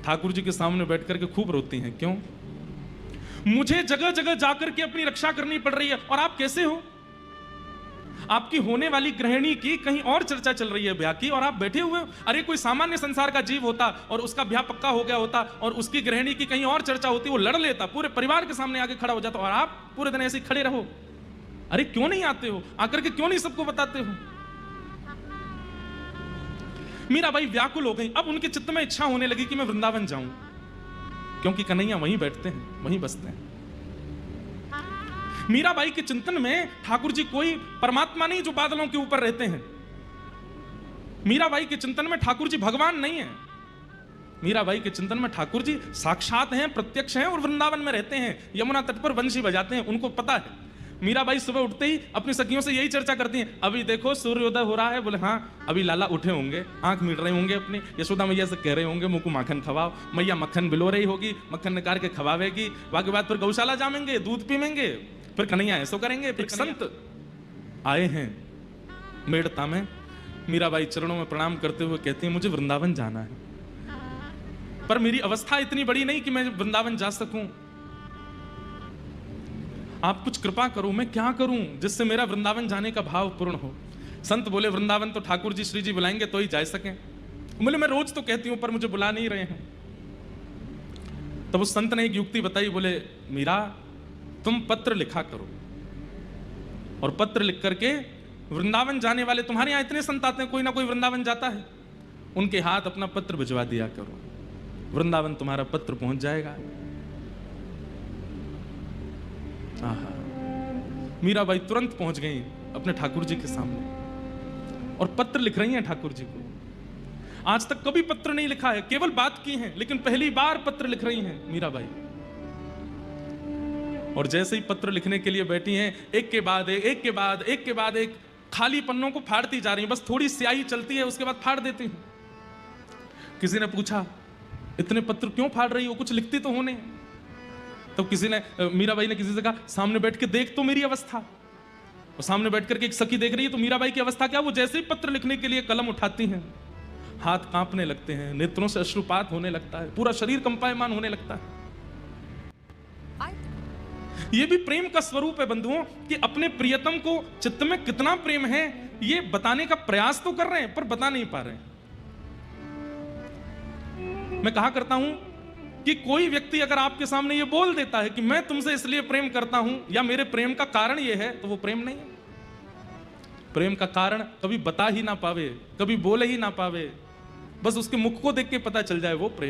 ठाकुर जी के सामने बैठ करके खूब रोती हैं। क्यों? मुझे जगह जगह जाकर के अपनी रक्षा करनी पड़ रही है, और आप कैसे हो? आपकी होने वाली गृहिणी की कहीं और चर्चा चल रही है ब्याह की, और आप बैठे हुए हो। अरे कोई सामान्य संसार का जीव होता और उसका ब्याह पक्का हो गया होता और उसकी गृहिणी की कहीं और चर्चा होती, वो लड़ लेता, पूरे परिवार के सामने आके खड़ा हो जाता, और आप पूरे दिन ऐसे खड़े रहो। अरे क्यों नहीं आते हो? आकर के क्यों नहीं सबको बताते हो? मीराबाई व्याकुल हो गई। अब उनके चित्त में इच्छा होने लगी कि मैं वृंदावन जाऊं, क्योंकि कन्हैया वहीं बैठते हैं, वहीं बसते हैं। मीराबाई के चिंतन में ठाकुर जी कोई परमात्मा नहीं जो बादलों के ऊपर रहते हैं। मीराबाई के चिंतन में ठाकुर जी भगवान नहीं है। मीराबाई के चिंतन में ठाकुर जी साक्षात हैं, प्रत्यक्ष हैं, और वृंदावन में रहते हैं, यमुना तट पर बंशी बजाते हैं। उनको पता है। मीराबाई सुबह उठते ही अपनी सखियों से यही चर्चा करती हैं, अभी देखो सूर्योदय हो रहा है। बोले हाँ, अभी लाला उठे होंगे, आंख मीट रहे होंगे अपनी, यशोदा मैया से कह रहे होंगे मुंह को माखन खवाओ। मैया मक्खन बिलो रही होगी, मक्खन निकाल के खवावेगी। बाकी बात फिर गौशाला जामेंगे, दूध पीमेंगे, फिर कन्हैया ऐसो करेंगे। फिर संत आए हैं मेड़ता में। मीराबाई चरणों में प्रणाम करते हुए कहती है, मुझे वृंदावन जाना है, पर मेरी अवस्था इतनी बड़ी नहीं कि मैं वृंदावन जा सकूं। आप कुछ कृपा करो, मैं क्या करूं जिससे मेरा वृंदावन जाने का भाव पूर्ण हो। संत बोले, वृंदावन तो ठाकुर जी श्री जी बुलाएंगे तो ही जा सकें। बोले, मैं रोज तो कहती हूं पर मुझे बुला नहीं रहे हैं। तब उस संत ने एक युक्ति बताई। बोले, मीरा तुम पत्र लिखा करो, और पत्र लिख करके वृंदावन जाने वाले, तुम्हारे यहां इतने संत आते हैं, कोई ना कोई वृंदावन जाता है, उनके हाथ अपना पत्र भिजवा दिया करो, वृंदावन तुम्हारा पत्र पहुंच जाएगा। मीराबाई तुरंत पहुंच गई अपने ठाकुर जी के सामने और पत्र लिख रही हैं ठाकुर जी को। आज तक कभी पत्र नहीं लिखा है, केवल बात की है, लेकिन पहली बार पत्र लिख रही हैं मीराबाई। और जैसे ही पत्र लिखने के लिए बैठी हैं, एक के बाद एक, एक के बाद एक के बाद एक खाली पन्नों को फाड़ती जा रही हैं। बस थोड़ी स्याही चलती है, उसके बाद फाड़ देती हैं। किसी ने पूछा, इतने पत्र क्यों फाड़ रही हो, कुछ लिखती तो होने। तो किसी ने, मीराबाई ने किसी से कहा, सामने बैठ के देख तो मेरी अवस्था। और सामने बैठ करके एक सखी देख रही है, तो मीराबाई की अवस्था क्या। वो जैसे ही पत्र लिखने के लिए कलम उठाती हैं, हाथ कांपने लगते हैं, नेत्रों से अश्रुपात होने लगता है, पूरा शरीर कंपायमान होने लगता है। ये भी प्रेम का स्वरूप है बंधुओं, कि अपने प्रियतम को चित्त में कितना प्रेम है ये बताने का प्रयास तो कर रहे हैं, पर बता नहीं पा रहे हैं। मैं कहा करता हूं कि कोई व्यक्ति अगर आपके सामने ये बोल देता है कि मैं तुमसे इसलिए प्रेम करता हूं, या मेरे प्रेम का कारण ये है, तो वो प्रेम नहीं है। प्रेम का कारण कभी बता ही ना पावे, कभी बोले ही ना पावे, बस उसके मुख को देख के पता चल जाए वो प्रेम।